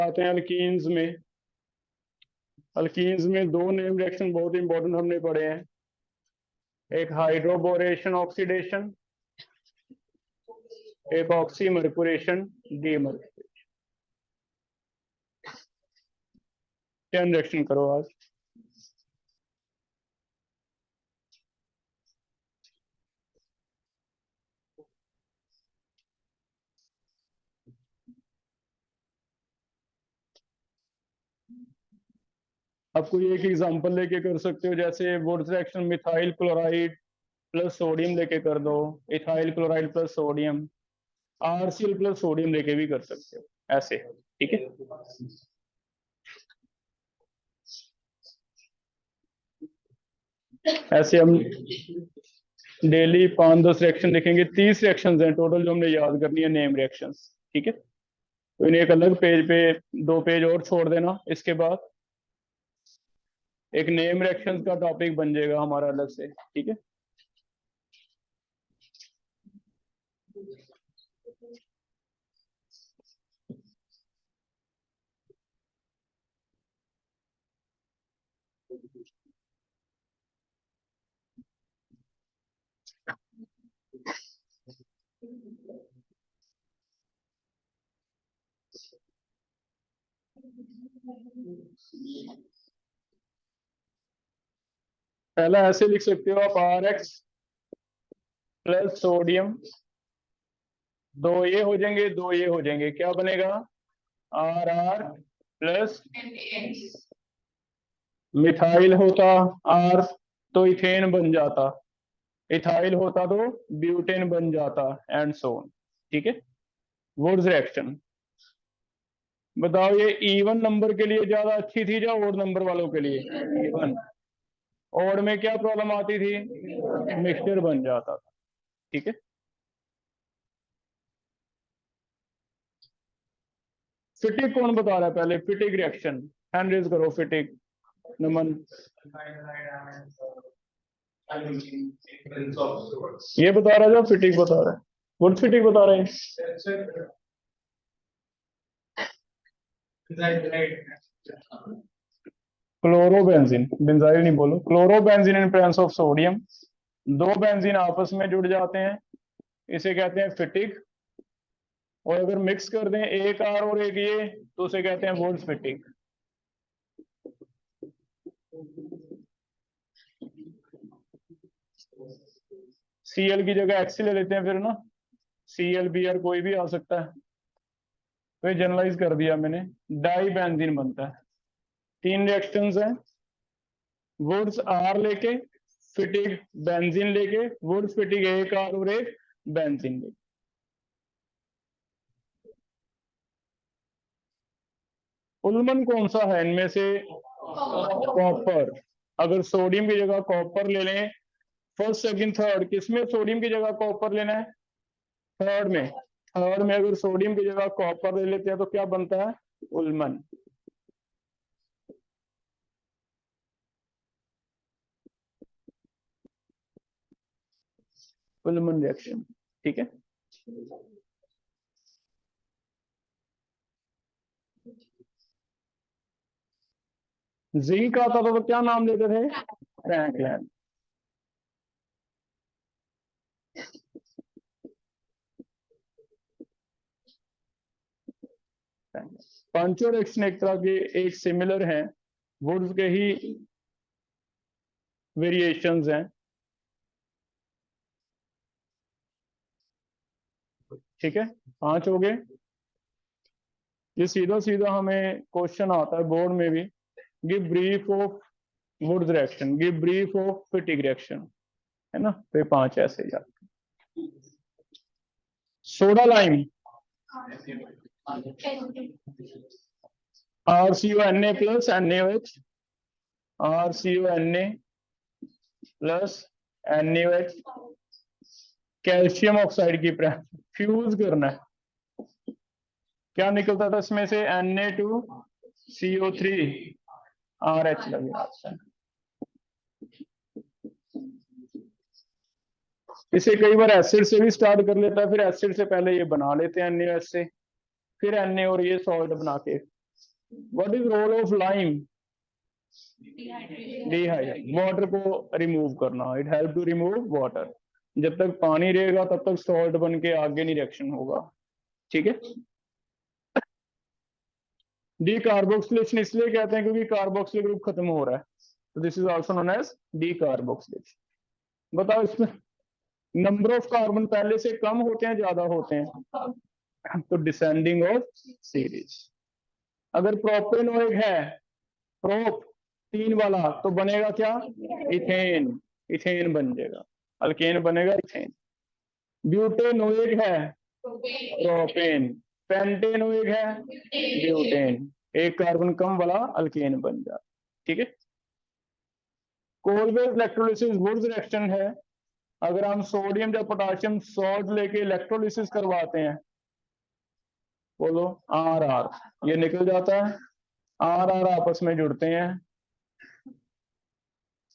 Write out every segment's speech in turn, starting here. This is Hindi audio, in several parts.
आते हैं अल्कीन्स में। अल्कीन्स में दो नेम रिएक्शन बहुत इंपॉर्टेंट हमने पढ़े हैं, एक हाइड्रोबोरेशन ऑक्सीडेशन, एक ऑक्सीमर्कुरेशन डीमर्कुरेशन। 10 रिएक्शन करो आज। अब कोई एक एग्जांपल लेके कर सकते हो, जैसे Wurtz reaction methyl chloride plus sodium लेके कर दो, ethyl chloride plus sodium, RCL plus sodium लेके भी कर सकते हो ऐसे। ठीक है, ऐसे हम डेली 5-10 रिएक्शन देखेंगे। 30 रिएक्शन हैं टोटल जो हमने याद करनी है, नेम रिएक्शंस। ठीक है, तो इन्हें एक अलग पेज पे 2 पेज और छोड़ देना, इसके बाद एक नेम रिएक्शंस का टॉपिक बन जाएगा हमारा अलग से। ठीक है, पहला ऐसे लिख सकते हो आप, आर एक्स प्लस सोडियम, 2 ये हो जाएंगे, 2 ये हो जाएंगे, क्या बनेगा? आर आर प्लस मिथाइल होता आर तो इथेन बन जाता, इथाइल होता तो ब्यूटेन बन जाता, एंड सो ऑन। ठीक है, वुड्स रिएक्शन। बताओ ये इवन नंबर के लिए ज्यादा अच्छी थी या ओड नंबर वालों के लिए? इवन। ओड में क्या प्रॉब्लम आती थी? मिक्सचर बन जाता था। ठीक है, फिटिक कौन बता रहा है पहले? फिटिक रिएक्शन, हैंड रेज करो। फिटिक, नमन। ये बता रहा है जो फिटिक बता रहा है, वुड फिटिक बता रहे हैं। क्लोरोबेंजीन, बेंजाइल नहीं बोलो, chlorobenzene in presence of sodium. 2 benzene आपस में जुड़ जाते हैं, इसे कहते हैं फिटिक। और अगर मिक्स कर दें एक आर और एक ये, तो उसे कहते हैं वुड्स फिटिक। सीएल की जगह एक्स ले लेते हैं फिर ना, सीएल बी आर कोई भी आ सकता है, तो ये जनरलाइज कर दिया मैंने। डाई बेंजीन बनता है। 3 रिएक्शंस हैं, वुड्स आर लेके, फिटिक बेंजीन लेके, वुड्स फिटिक एक आर और एक बेंजीन लेके। उल्मन कौन सा है इनमें से? कॉपर। अगर सोडियम की जगह कॉपर ले लें, फर्स्ट सेकंड थर्ड, किसमें सोडियम की जगह कॉपर लेना है? थर्ड में। थर्ड में अगर सोडियम की जगह कॉपर ले लेते हैं तो क्या बनता है? उल्मन। Ullman reaction. ठीक है, जिंक आता था तो क्या नाम देते थे? फ्रैंकलिन। पांचों रिएक्शन एक तरह के एक सिमिलर हैं, वुड्स के ही वेरिएशंस हैं। ठीक है, 5 हो गए। ये सीधा सीधा हमें क्वेश्चन आता है बोर्ड में भी, give brief of Wurtz reaction, give brief of फिटिक reaction, है ना? तो ये 5 ऐसे जाते। Soda lime, RCONA plus NaOH, RCONA plus NaOH, calcium oxide की फ्यूज करना है, क्या निकलता था इसमें से? Na2CO3RH लगेगा। इसे कई बार एसिड से भी स्टार्ट कर लेता है, फिर एसिड से पहले ये बना लेते हैं NaOH से, फिर Na और ये सॉल्ट बना के what is role of lime? Dehydrate, water को रिमूव करना, it help to remove water. जब तक पानी रहेगा तब तक सॉल्ट बन के आगे नहीं रिएक्शन होगा, ठीक है। डी कार्बोक्सिलेशन इसलिए कहते हैं क्योंकि कार्बोक्सिल ग्रुप खत्म हो रहा है, तो this is also known as decarboxylation. बताओ इसमें नंबर ऑफ कार्बन पहले से कम होते हैं ज्यादा होते हैं? तो डिसेंडिंग ऑफ सीरीज। अगर प्रोपेनोइक है, प्रोप 3 वाला, तो बनेगा क्या? इथेन, इथेन बन जाएगा, अल्केन बनेगा इथेन। ब्यूटेनोइक है, प्रोपेन। पेंटेनोइक है, ब्यूटेन। एक कार्बन कम वाला अल्केन बन जाता, ठीक है। कोलवेज इलेक्ट्रोलिसिस वुड्स रिएक्शन है। अगर हम सोडियम या पोटाशियम सॉल्ट लेके इलेक्ट्रोलिसिस करवाते हैं, बोलो आर आर, ये निकल जाता है, आर आर आपस में जुड़ते हैं,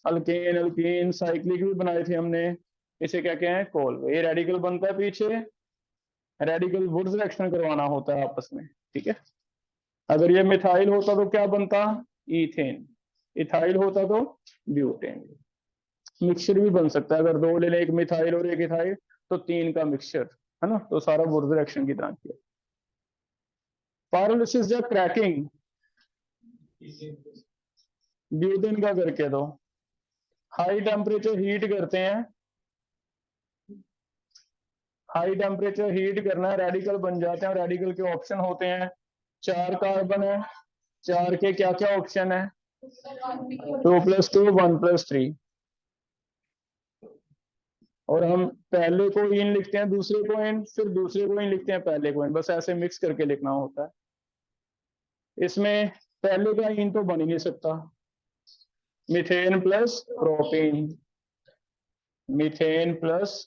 अल्केन अल्कीन साइक्लिक भी बनाए थे हमने, इसे क्या कहते हैं? कोलवे। ये रेडिकल बनता है पीछे, रेडिकल वुड्स रिएक्शन करवाना होता है आपस में, ठीक है। अगर ये मिथाइल होता तो क्या बनता? ईथेन। इथाइल होता तो ब्यूटेन। मिक्सचर भी बन सकता है, अगर 2 ले लें, एक मिथाइल और एक इथाइल, तो 3 का मिक्सचर, है ना, तो सारा वुड्स रिएक्शन की तरह किया। पायरोलिसिस या क्रैकिंग, ब्यूटेन का करके दो। हाई टेम्परेचर हीट करते हैं, हाई टेम्परेचर हीट करना है, रेडिकल बन जाते हैं। रेडिकल के ऑप्शन होते हैं, 4 कार्बन है, 4 के क्या क्या ऑप्शन है? 2+2, 1+3। और हम पहले को इन लिखते हैं, दूसरे को इन, फिर दूसरे को इन लिखते हैं, पहले को इन, बस ऐसे मिक्स करके लिखना होता है। इसमें पहले का इन तो बन ही नहीं सकता। Methane plus propane, methane plus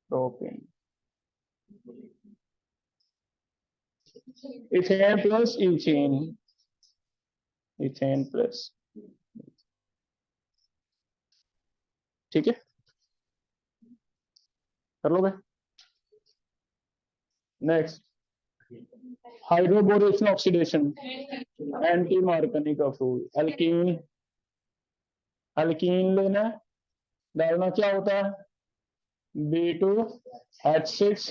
propane. Ethane plus ethane, ethane plus, ठीक है, कर लोगे। नेक्स्ट, हाइड्रोबोरेशन ऑक्सीडेशन, एंटी मार्कनी का रूल। अल्कीन, अल्कीन लेना, डालना क्या होता है? B2H6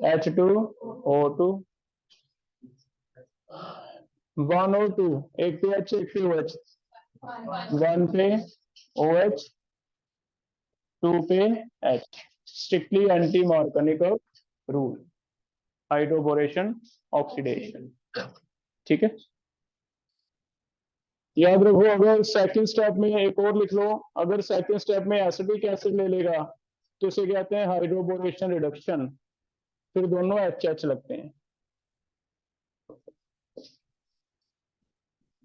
H2O2, 1 और 2, एक पे H एक पे OH, 1 पे OH 2 पे H, स्ट्रिक्टली एंटी मार्कनी का रूल, हाइड्रोबोरेशन ऑक्सीडेशन, ठीक है। याद रखो, अगर सेकंड स्टेप में एक और लिख लो, अगर सेकंड स्टेप में एसिटिक एसिड ले लेगा तो इसे कहते हैं हाइड्रोबोरेशन रिडक्शन, फिर दोनों HH लगते हैं।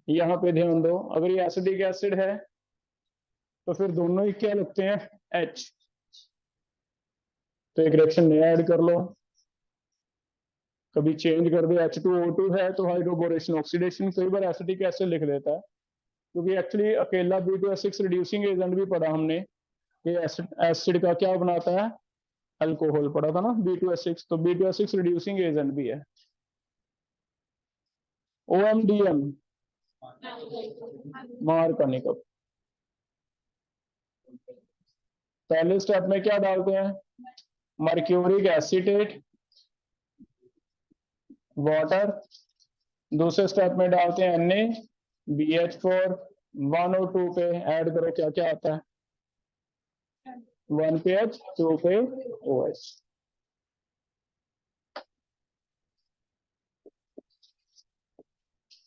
यहाँ पे ध्यान दो, अगर ये एसिडिक एसिड है तो फिर दोनों ही क्या लगते हैं? H। तो एक रिएक्शन नया ऐड कर लो, कभी चेंज कर दो, H2O2 है तो हाइड्रोबोरेशन ऑक्सीडेशन। कई बार एसिडिक एसिड लिख देता है, क्योंकि एक्चुअली अकेला B2H6 रिड्यूसिंग एजेंट भी पढ़ा हमने, ये एसिड का क्या बनाता है? अल्कोहल पढ़ा था ना, B2H6, तो B2H6 रिड्यूसिंग एजेंट भी है। OMDM, मार्कनिक। पहले स्टेप में क्या डालते हैं? Mercuric acetate, water. दूसरे स्टेप में डालते हैं NaBH4, 1 और 2 पे ऐड करो, क्या क्या आता है? 1 पे H, 2 पे OH।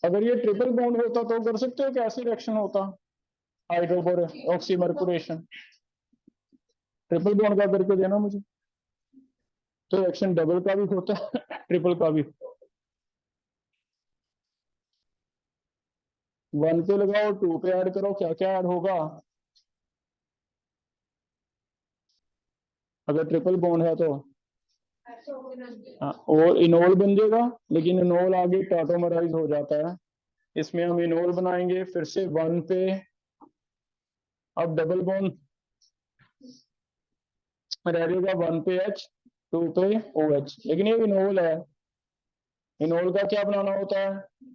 अगर ये ट्रिपल बॉन्ड होता तो कर सकते हो, कैसे रिएक्शन होता? हाइड्रोबोर ऑक्सीमर्कुरेशन, ट्रिपल बॉन्ड का करके देना मुझे। तो रिएक्शन डबल का भी होता है, ट्रिपल का भी। 1 पे लगाओ, 2 पे ऐड करो, क्या क्या ऐड होगा? अगर ट्रिपल बॉन्ड है तो हाँ, और इनोल बन जाएगा, लेकिन इनोल आगे टाटोमराइज हो जाता है। इसमें हम इनोल बनाएंगे, फिर से 1 पे, अब डबल बॉन्ड रहेगा, 1 पे H, 2 पे OH, लेकिन ये इनोल है। इनोल का क्या बनाना होता है?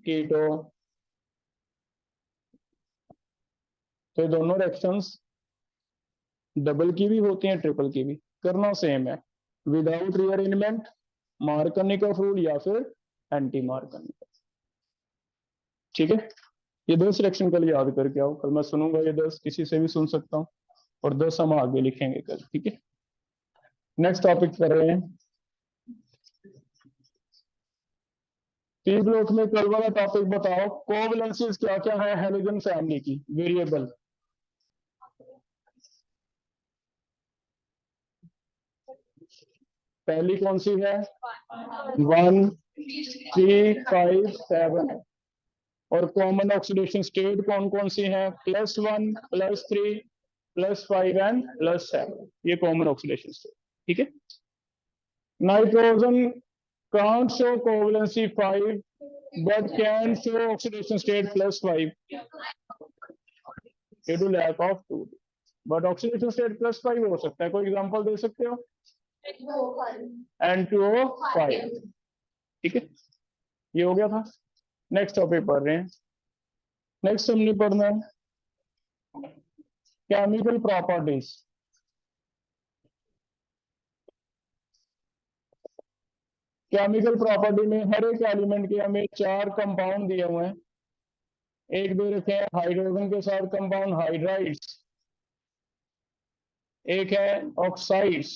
कीटो। तो दोनों रिएक्शंस डबल की भी होती हैं, ट्रिपल की भी, करना सेम है, विदाउट रीअरेंजमेंट, मार्करनिकॉफ रूल या फिर एंटी मार्करनिकॉफ। ठीक है, ये 10 रिएक्शन कल याद करके आओ, कल मैं सुनूंगा ये 10, किसी से भी सुन सकता हूँ, और 10 हम आगे लिखेंगे कल। ठीक है, नेक्स्ट टॉपिक कर रहे हैं। पी ब्लॉक में कल वाला टॉपिक बताओ, कोवैलेंसीज क्या क्या है हैलोजन फैमिली की, वेरिएबल। पहली कौन सी है? 1, 3, 5, 7। और कॉमन ऑक्सीडेशन स्टेट कौन कौन सी है? +1, +3, +5 एंड +7, ये कॉमन ऑक्सीडेशन स्टेट। ठीक है, nitrogen can't show covalency 5 but can show oxidation state +5 due to lack of 2, but oxidation state +5 हो सकता है। कोई एग्जांपल दे सकते हो? N2O5। ठीक है, ये हो गया था। नेक्स्ट टॉपिक पढ़ रहे हैं। नेक्स्ट हमने पढ़ना है केमिकल प्रॉपर्टीज। केमिकल प्रॉपर्टी में हर एक एलिमेंट के हमें 4 कंपाउंड दिए हुए हैं। एक दे रखे हैं हाइड्रोजन के साथ कंपाउंड हाइड्राइड्स, एक है ऑक्साइड्स,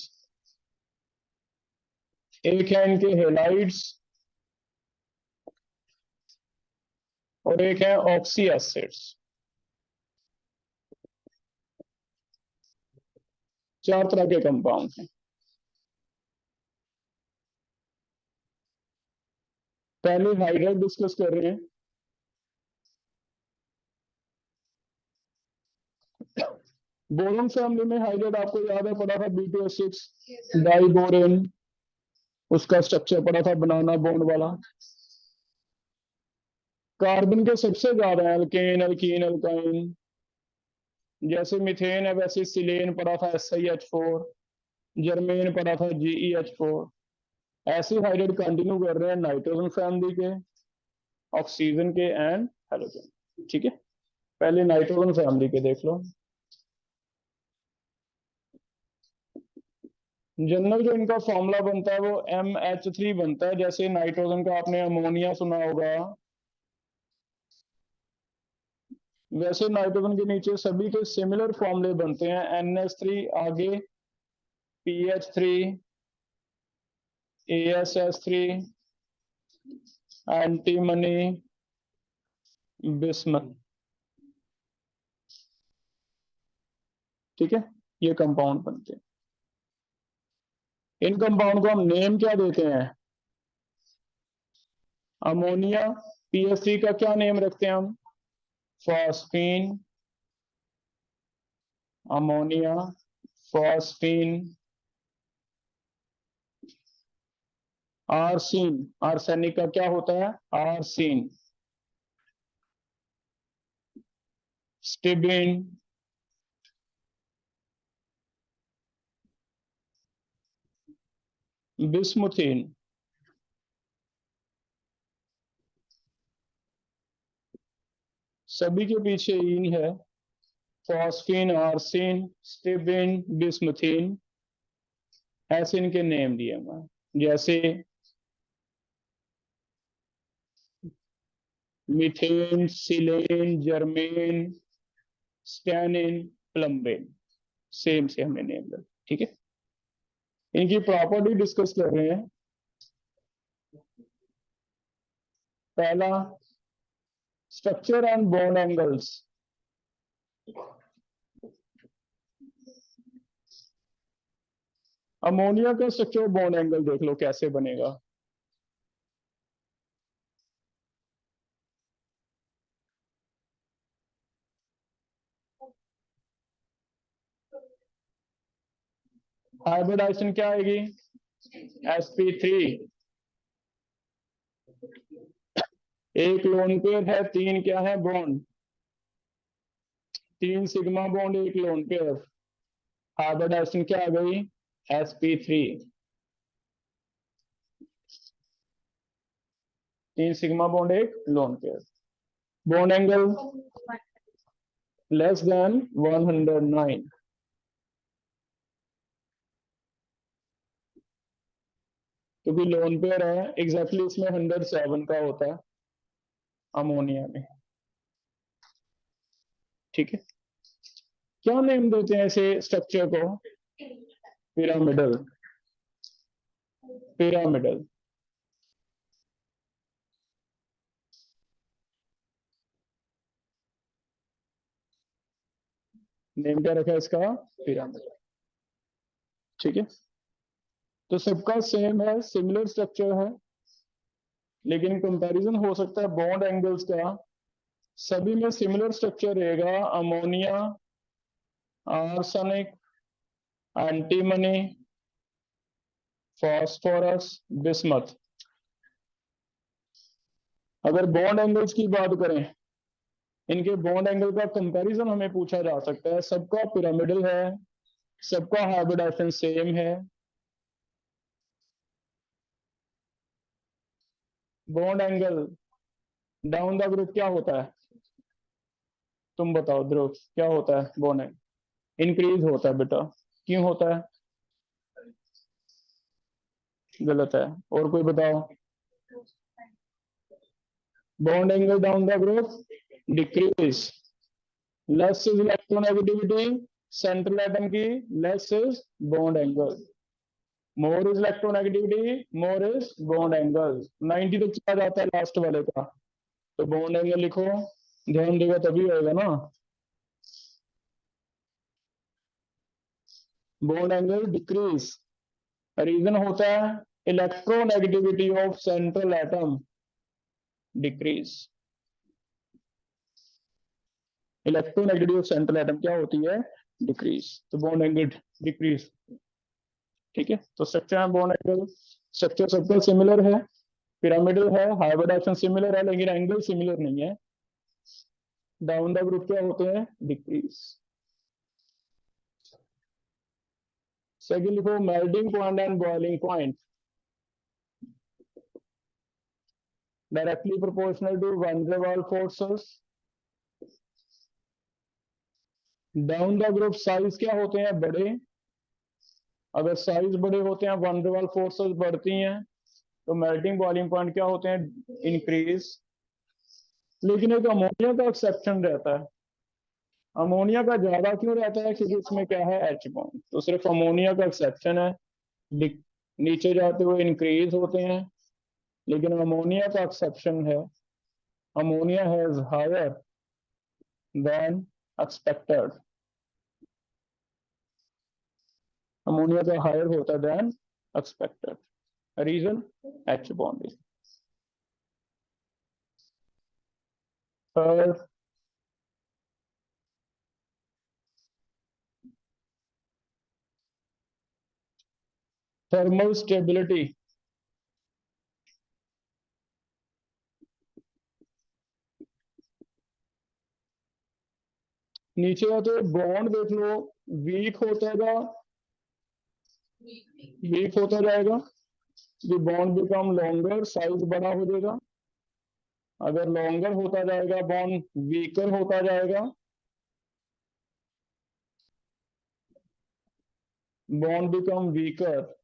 एक है इनके हेलाइड्स, और एक है ऑक्सी एसिड्स। 4 तरह के कंपाउंड हैं। पहले हाइड्राइड डिस्कस कर रहे हैं। बोरोन फैमिली में हाइड्राइड आपको याद है, पढ़ा था B2H6 डाइबोरेन, उसका स्ट्रक्चर पढ़ा था बनाना बॉन्ड वाला। कार्बन के सबसे ज्यादा एल्केन, एल्कीन, एल्काइन, जैसे मीथेन है वैसे सिलेन पढ़ा था SiH4, जर्मेन पढ़ा था GeH4। ऐसे हाइड्राइड कंटिन्यू कर रहे हैं नाइट्रोजन फैमिली के, ऑक्सीजन के एंड हेलोजन। ठीक है, पहले नाइट्रोजन फैमिली के देख लो। जनरल जो इनका फॉर्मूला बनता है वो MH3 बनता है। जैसे नाइट्रोजन का आपने अमोनिया सुना होगा, वैसे नाइट्रोजन के नीचे सभी के सिमिलर फॉर्मूले बनते हैं। NH3 आगे PH3, ASS3, एंटीमनी, बिस्मथ। ठीक है, ये कंपाउंड बनते हैं। इन कंपाउंड को हम नेम क्या देते हैं? अमोनिया PH3 का क्या नेम रखते हैं हम? Phosphine, ammonia, phosphine. Arsine, arsenic का क्या होता है? आर्सीन। स्टिबिन, बिस्मुथिन। सभी के पीछे इन है, फॉस्फीन, आर्सिन, स्टिबिन, बिस्मुथिन, ऐसे इनके नेम दिए हुए हैं। जैसे मीथेन, सिलेन, जर्मेन, स्टैनिन, प्लम्बेन, सेम से हमने नेम दिया। ठीक है, इनकी प्रॉपर्टी डिस्कस कर रहे हैं। पहला, structure and bond angles. Ammonia का स्ट्रक्चर बॉन्ड एंगल देख लो कैसे बनेगा। हाइब्रिडाइजेशन क्या आएगी? sp3। एक लोन पेयर है, 3 क्या है बॉन्ड? 3 सिग्मा बॉन्ड, एक लोन पेयर। हाइब्रिडाइजेशन क्या आ गई? sp3। 3 सिग्मा बॉन्ड एक lone pair. Bond angle less than 109, क्योंकि लोन पेयर है, एग्जैक्टली इसमें 107 का होता है अमोनिया में। ठीक है, क्या नेम देते हैं ऐसे स्ट्रक्चर को? पिरामिडल। पिरामिडल। नेम क्या रखा है इसका? पिरामिडल। ठीक है, तो सबका सेम है, सिमिलर स्ट्रक्चर है, लेकिन कंपैरिजन हो सकता है बॉन्ड एंगल्स का। सभी में सिमिलर स्ट्रक्चर रहेगा, ammonia, arsenic, antimony, phosphorus, bismuth. अगर बॉन्ड एंगल्स की बात करें, इनके बॉन्ड एंगल का कंपैरिजन हमें पूछा जा सकता है। सबका पिरामिडल है, सबका हाइब्रिडाइजेशन सेम है। Bond angle down the group क्या होता है? तुम बताओ ध्रुव, क्या होता है बॉन्ड एंगल? इंक्रीज होता है बेटा। क्यों होता है? गलत है, और कोई बताओ। Bond angle down the group decreases. Less is electronegativity central atom की, less is bond angle. More is electronegativity, more is bond angle. 90 तक चला जाता है लास्ट वाले का, तो बॉन्ड एंगल लिखो, ध्यान देगा तभी होगा ना। बॉन्ड एंगल डिक्रीज, रीजन होता है electronegativity of central atom decrease. Electronegative central atom क्या होती है? डिक्रीज, तो बॉन्ड एंगल डिक्रीज। ठीक है, तो स्ट्रक्चर है बॉन्ड एंगल, स्ट्रक्चर सबका सिमिलर है, पिरामिडल है, हाइब्रिडाइजेशन सिमिलर है, लेकिन एंगल सिमिलर नहीं है। डाउन द ग्रुप क्या होते हैं? डिक्रीज। सेकंड लिखो, melting point and boiling point directly proportional to van der Waals forces. Down the group size क्या होते हैं? बड़े। अगर साइज बड़े होते हैं, वैन डर वाल फोर्सेस बढ़ती हैं, तो मेल्टिंग बॉइलिंग पॉइंट क्या होते हैं? इंक्रीज। लेकिन एक अमोनिया का एक्सेप्शन रहता है। अमोनिया का ज्यादा क्यों रहता है? क्योंकि इसमें क्या है? H bond. तो सिर्फ अमोनिया का एक्सेप्शन है, नीचे जाते हुए इंक्रीज होते हैं, लेकिन अमोनिया का एक्सेप्शन है, ammonia has higher than expected. Ammonia का हायर होता है than expected, reason H bond. Thermal stability, नीचे आते बॉन्ड देख लो, वीक होता है, वीक होता जाएगा, ये बॉन्ड बिकम लॉन्गर, साइज बड़ा हो जाएगा। अगर लॉन्गर होता जाएगा, बॉन्ड वीकर होता जाएगा, बॉन्ड बिकम वीकर।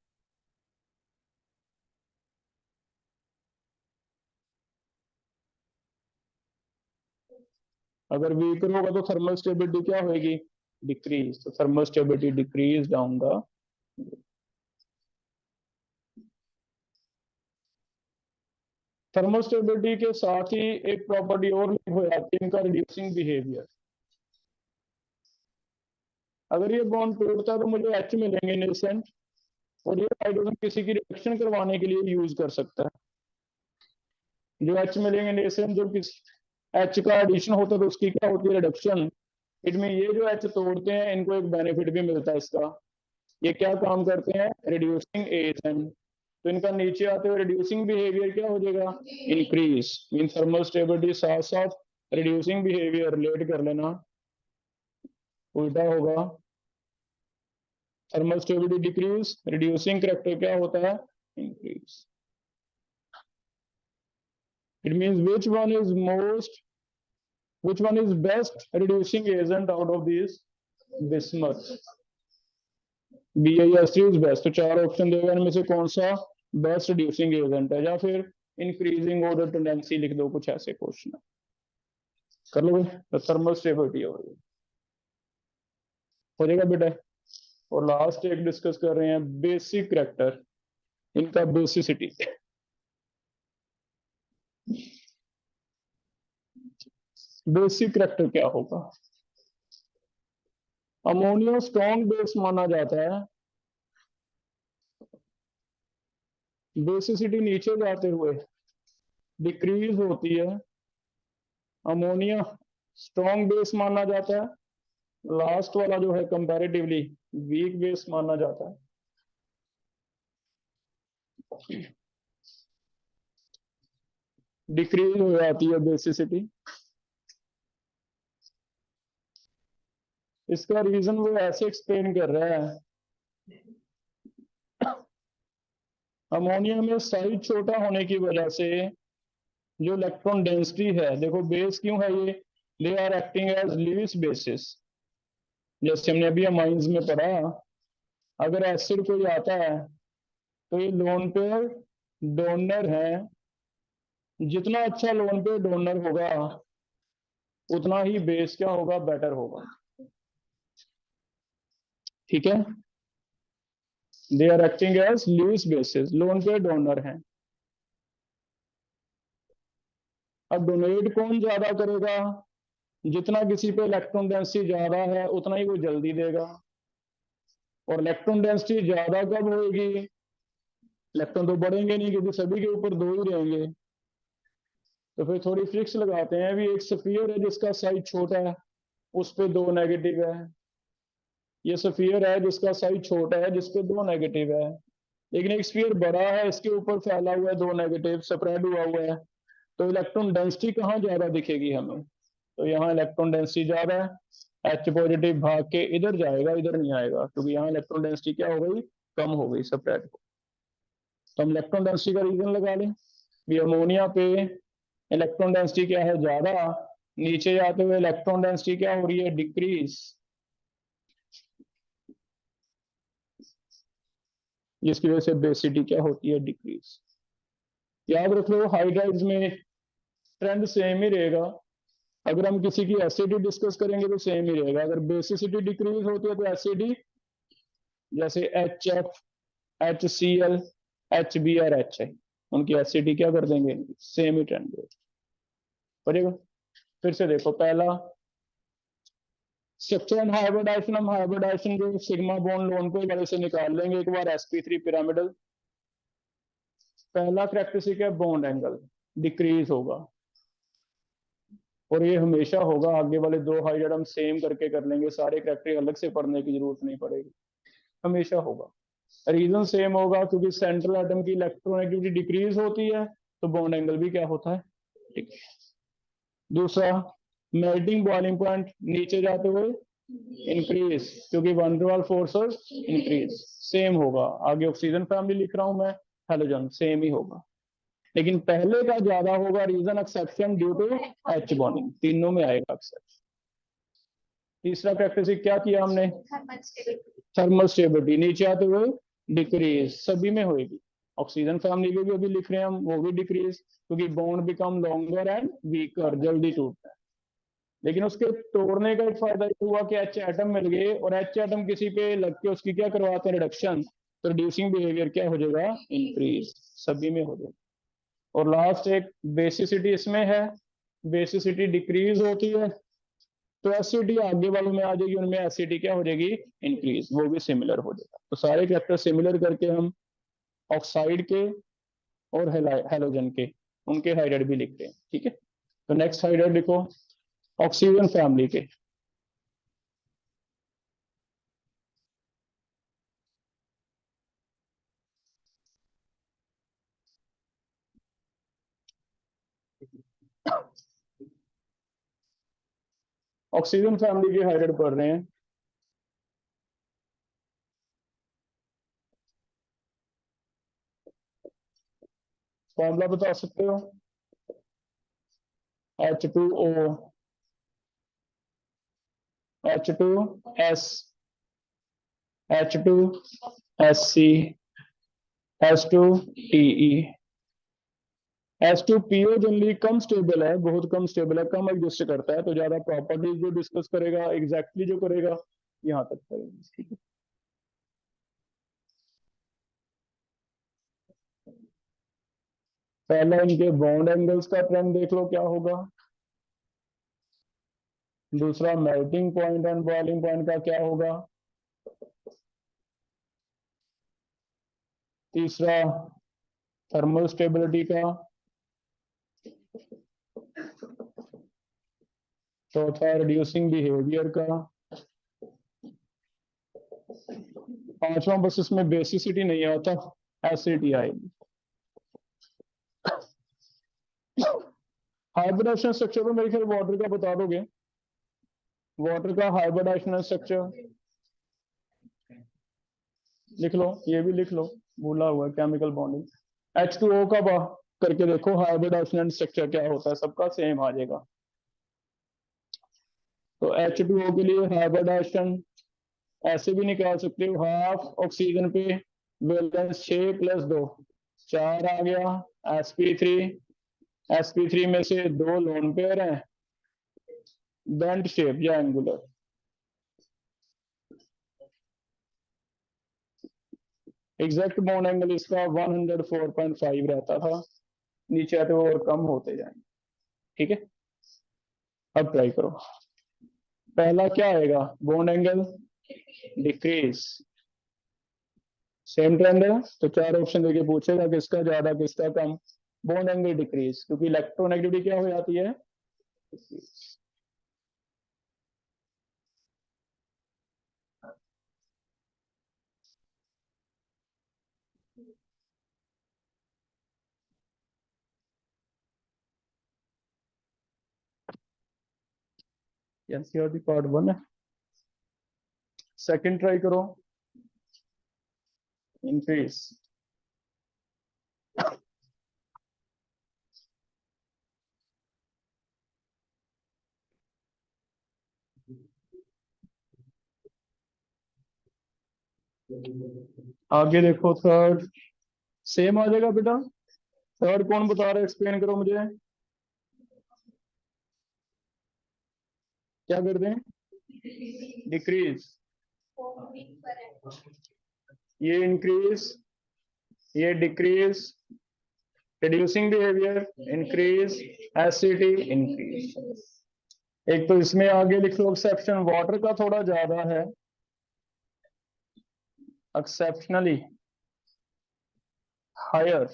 अगर वीकर होगा तो थर्मल स्टेबिलिटी क्या होगी? डिक्रीज। तो thermal stability decrease down the. Thermal stability के साथ ही एक प्रॉपर्टी और लिंक हो जाती है इनका, रिड्यूसिंग बिहेवियर। अगर ये बॉन्ड टूटता है तो मुझे एच मिलेंगे नेसेंट, और ये हाइड्रोजन किसी की रिएक्शन करवाने के लिए यूज कर सकता है। जो एच मिलेंगे नेसेंट, जो किसी एच का एडिशन होता है तो उसकी क्या होती है? रिडक्शन। इनमें ये जो एच तोड़ते हैं, इनको एक बेनिफिट भी मिलता है इसका। ये क्या काम करते हैं? Reducing agent. तो इनका नीचे आते हुए रिड्यूसिंग बिहेवियर क्या हो जाएगा? इंक्रीज। मीन थर्मल स्टेबिलिटी साथ साथ रिड्यूसिंग बिहेवियर रिलेट कर लेना, उल्टा होगा। Thermal stability decrease, reducing character क्या होता है? Increase. It means which one is best reducing agent out of these bismuth. BiS3 is best. तो चार ऑप्शन देगा, इनमें से कौन सा बेस्ट रिड्यूसिंग एजेंट है, या फिर इंक्रीजिंग ऑर्डर टेंडेंसी लिख दो, कुछ ऐसे क्वेश्चन कर लोगे तो थर्मल स्टेबिलिटी हो जाएगा बेटा। और लास्ट एक डिस्कस कर रहे हैं बेसिक करैक्टर, इनका बेसिसिटी। बेसिक करैक्टर क्या होगा? अमोनिया स्ट्रॉन्ग बेस माना जाता है, बेसिसिटी नीचे जाते हुए डिक्रीज होती है। अमोनिया स्ट्रॉन्ग बेस माना जाता है, लास्ट वाला जो है कंपैरेटिवली वीक बेस माना जाता है। डिक्रीज हो जाती है बेसिसिटी। इसका रीजन वो ऐसे एक्सप्लेन कर रहा है, अमोनिया में साइज छोटा होने की वजह से जो इलेक्ट्रॉन डेंसिटी है, देखो बेस क्यों है ये, they are acting as Lewis bases. जैसे हमने अभी अमाइंस में पढ़ा, अगर एसिड कोई आता है तो ये लोन पेयर डोनर है, जितना अच्छा लोन पेयर डोनर होगा उतना ही बेस क्या होगा, बेटर होगा। ठीक है, they are acting as Lewis bases, lone pair donor है। अब डोनेट कौन ज्यादा करेगा, जितना किसी पे इलेक्ट्रॉन डेंसिटी ज्यादा है उतना ही वो जल्दी देगा। और इलेक्ट्रॉन डेंसिटी ज्यादा कब होगी, इलेक्ट्रॉन तो बढ़ेंगे नहीं क्योंकि सभी के ऊपर दो ही रहेंगे। तो फिर थोड़ी ट्रिक्स लगाते हैं, भी एक स्फीयर है जिसका साइज छोटा है, उस पे दो नेगेटिव है। ये स्फीयर है जिसका साइज छोटा है, जिसपे दो नेगेटिव है। लेकिन एक स्फीयर बड़ा है, इसके ऊपर फैला हुआ है दो नेगेटिव, स्प्रेड हुआ हुआ है, तो इलेक्ट्रॉन डेंसिटी कहाँ ज्यादा दिखेगी हमें, तो यहाँ इलेक्ट्रॉन डेंसिटी ज्यादा है, एच पॉजिटिव भाग के इधर जाएगा, इधर नहीं आएगा, क्योंकि यहाँ इलेक्ट्रॉन डेंसिटी क्या हो गई, कम हो गई स्प्रेड को। तो हम इलेक्ट्रॉन डेंसिटी का रीजन लगा लें, भी अमोनिया पे इलेक्ट्रॉन डेंसिटी क्या है, ज्यादा, नीचे जाते हुए इलेक्ट्रॉन डेंसिटी क्या हो रही है, डिक्रीज, जिसकी वजह से बेसिटी क्या होती है, डिक्रीज। याद रख लो हाइड्राइड्स में ट्रेंड सेम ही रहेगा, अगर हम किसी की एसिडिटी डिस्कस करेंगे तो सेम ही रहेगा। अगर बेसिसिटी डिक्रीज होती है तो एसिडी, जैसे H F, H C L, H B और एच आई, उनकी एसिडिटी क्या कर देंगे, सेम ही ट्रेंड पड़ेगा। फिर से देखो, पहला स्ट्रक्चर एंड हाइब्रिडाइजेशन, हम हाइब्रिडाइजेशन जो सिग्मा बॉन्ड लोन पे वाले से निकाल लेंगे एक बार, sp3 पिरामिडल। पहला करेक्टरिस्टिक है बॉन्ड एंगल डिक्रीज होगा, और ये हमेशा होगा। आगे वाले दो हाइड्राइड हम सेम करके कर लेंगे, सारे करेक्टरिस्टिक अलग से पढ़ने की जरूरत नहीं पड़ेगी, हमेशा होगा। रीजन सेम होगा क्योंकि सेंट्रल एटम की इलेक्ट्रोनेगेटिविटी डिक्रीज होती है, तो बॉन्ड एंगल भी क्या होता है, ठीक। दूसरा, मेल्टिंग बॉइलिंग पॉइंट नीचे जाते हुए इंक्रीज, क्योंकि वन टू वाल फोर्सेस इंक्रीज, सेम होगा। आगे ऑक्सीजन फैमिली लिख रहा हूं मैं, हेलोजन सेम ही होगा, लेकिन पहले का ज्यादा होगा। Reason exception due to H bonding, तीनों में आएगा एक्सेप्शन। तीसरा प्रैक्टिस क्या किया हमने, थर्मल स्टेबिलिटी नीचे आते हुए डिक्रीज, सभी में होगी। ऑक्सीजन फैमिली में भी अभी लिख रहे हैं हम, वो भी डिक्रीज, क्योंकि bond become longer and weaker, जल्दी टूटता है। लेकिन उसके तोड़ने का एक फायदा ये हुआ कि एच एटम मिल गए, और एच एटम किसी पे लग के उसकी क्या करवाते हैं, रिडक्शन, तो रिड्यूसिंग बिहेवियर क्या हो जाएगा, इंक्रीज, सभी में हो जाएगा। और लास्ट एक बेसिसिटी इसमें है, बेसिसिटी डिक्रीज होती है, तो एसिडिटी आगे वालों में आ जाएगी, उनमें एसिडिटी क्या हो जाएगी, इंक्रीज, वो भी सिमिलर हो जाएगा। तो सारे कैरेक्टर सिमिलर करके हम ऑक्साइड के और हेलोजन के, उनके हाइड्राइड भी लिखते हैं, ठीक है। तो नेक्स्ट हाइड्राइड लिखो ऑक्सीजन फैमिली के। ऑक्सीजन फैमिली के हाइड्राइड पढ़ रहे हैं, फॉर्मूला बता सकते हो, H2O, H2S, H2SC, H2TE। H2PO generally कम स्टेबल है, बहुत कम स्टेबल है, कम एग्जिस्ट करता है, तो ज्यादा प्रॉपर्टीज जो डिस्कस करेगा एग्जैक्टली जो करेगा यहाँ तक करेगा, ठीक है। पहला इनके बॉन्ड एंगल्स का ट्रेंड देख लो क्या होगा, दूसरा melting point and boiling point का क्या होगा, तीसरा थर्मल स्टेबिलिटी का, चौथा रिड्यूसिंग बिहेवियर का, पांचवा बस इसमें बेसिसिटी नहीं आता, एसिडिटी आएगी। हाइब्रिडाइजेशन स्ट्रक्चर तो मेरे ख्याल वाटर का बता दोगे, वाटर का हाइब्रिडाइजेशन स्ट्रक्चर लिख लो, ये भी लिख लो, भूला हुआ है केमिकल बॉन्डिंग। H2O का करके देखो हाइब्रिडाइजेशन स्ट्रक्चर क्या होता है, सबका सेम आ जाएगा। तो H2O के लिए हाइब्रिडाइजेशन ऐसे भी निकाल सकते हो, हाफ ऑक्सीजन पे वैलेंस 6+2 4 आ गया, sp3 में से 2 लोन पेयर हैं, बेंट शेप या एंगुलर। एग्जैक्ट बॉन्ड एंगल इसका 104.5 रहता था, नीचे आते और कम होते जाएंगे, ठीक है। अब ट्राई करो, पहला क्या आएगा, bond angle decrease, same trend है, तो 4 ऑप्शन देके पूछेगा किसका ज्यादा किसका कम, बॉन्ड एंगल डिक्रीज, क्योंकि इलेक्ट्रोनेगेटिविटी क्या हो जाती है, एनसीईआरटी पार्ट 1 है। सेकंड ट्राई करो, इंक्रीज, आगे देखो थर्ड, सेम आ जाएगा बेटा। थर्ड कौन बता रहा है, एक्सप्लेन करो मुझे, क्या कर दें, डिक्रीज, ये इंक्रीज, ये decrease, reducing behaviour increase, acidity increase. एक तो इसमें आगे लिख लो एक्सेप्शन, वाटर का थोड़ा ज्यादा है, एक्सेप्शनली हायर,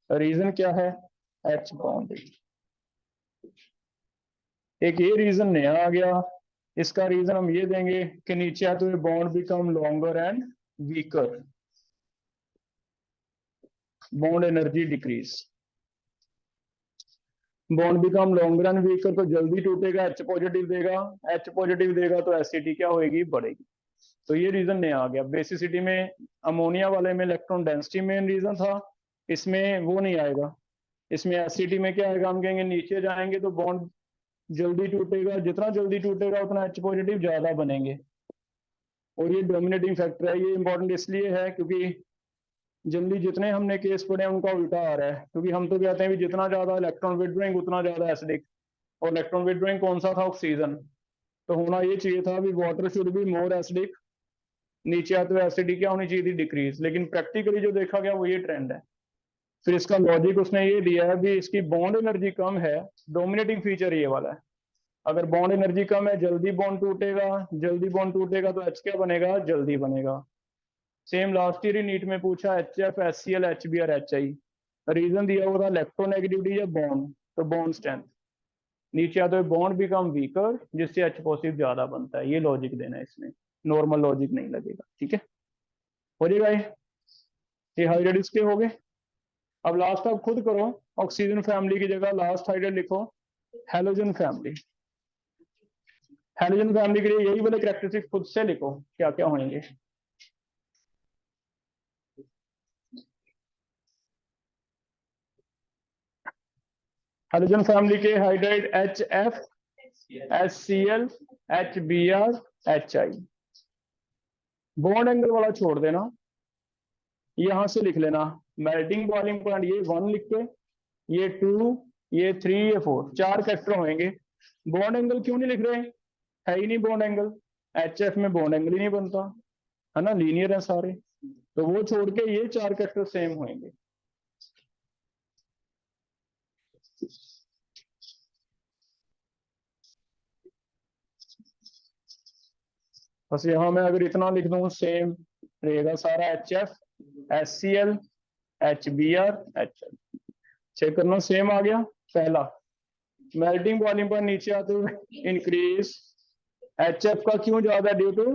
रीजन क्या है, एच बॉन्ड। एक ये रीजन नया आ गया, इसका रीजन हम ये देंगे कि नीचे आते हुए bond become longer and weaker, bond energy decrease, bond become longer and weaker तो जल्दी टूटेगा, एच पॉजिटिव देगा, एच पॉजिटिव देगा तो एसिडिटी क्या होगी, बढ़ेगी। तो ये रीजन नया आ गया, बेसिसिटी में अमोनिया वाले में इलेक्ट्रॉन डेंसिटी मेन रीजन था, इसमें वो नहीं आएगा, इसमें एसिडिटी में क्या आएगा, हम कहेंगे नीचे जाएंगे तो बॉन्ड जल्दी टूटेगा, जितना जल्दी टूटेगा उतना एच पॉजिटिव ज्यादा बनेंगे, और ये डोमिनेटिंग फैक्टर है। ये इंपॉर्टेंट इसलिए है क्योंकि जनरली जितने हमने केस पढ़े हैं उनका उल्टा आ रहा है, क्योंकि हम तो कहते हैं कि जितना ज्यादा इलेक्ट्रॉन विड्रॉइंग उतना ज्यादा एसिडिक, और इलेक्ट्रॉन विड्रॉइंग कौन सा था, ऑक्सीजन, तो होना ये चाहिए था भी water should be more acidic, नीचे आते हुए एसिडिटी क्या होनी चाहिए थी, डिक्रीज, लेकिन प्रैक्टिकली जो देखा गया वो ये ट्रेंड है। फिर इसका लॉजिक उसने ये दिया है भी इसकी बॉन्ड एनर्जी कम है, डोमिनेटिंग फीचर ये वाला है, अगर बॉन्ड एनर्जी कम है जल्दी बॉन्ड टूटेगा, जल्दी बॉन्ड टूटेगा तो एच क्या बनेगा, जल्दी बनेगा। सेम लास्ट ईयर ही नीट में पूछा, HF HCl HB और HI, रीजन दिया हुआ था इलेक्ट्रोनेगेटिविटी या बॉन्ड, तो बॉन्ड स्ट्रेंथ, नीचे आते हुए बॉन्ड बिकम वीकर जिससे H पॉजिटिव ज्यादा बनता है, ये लॉजिक देना है इसमें, नॉर्मल लॉजिक नहीं लगेगा, ठीक है। हो जाएगा ये हाइड्रेट के हो गए। अब लास्ट आप खुद करो, ऑक्सीजन फैमिली की जगह लास्ट हाइड्रेट लिखो, हेलोजन फैमिली, हेलोजन फैमिली के लिए यही वाले कैरेक्टरिस्टिक खुद से लिखो क्या क्या होंगे। हाइड्रोजन फैमिली के hydride HF, HCl, HBr, HI। Bond angle वाला छोड़ देना, यहां से लिख लेना मेल्टिंग बॉइलिंग पॉइंट, ये 1 लिख के, ये 2, ये 3, ये 4, 4 कैरेक्टर होंगे। बॉन्ड एंगल क्यों नहीं लिख रहे, है ही नहीं बॉन्ड एंगल, HF में बॉन्ड एंगल ही नहीं बनता है ना, लीनियर है सारे, तो वो छोड़ के ये 4 कैरेक्टर सेम होंगे। बस यहां मैं अगर इतना लिख दूं सेम रहेगा सारा, HF, HCl, HBr, HI। Check करना सेम आ गया। पहला मेल्टिंग बॉइलिंग पर नीचे आते हुए इंक्रीज, HF का क्यों ज्यादा, due to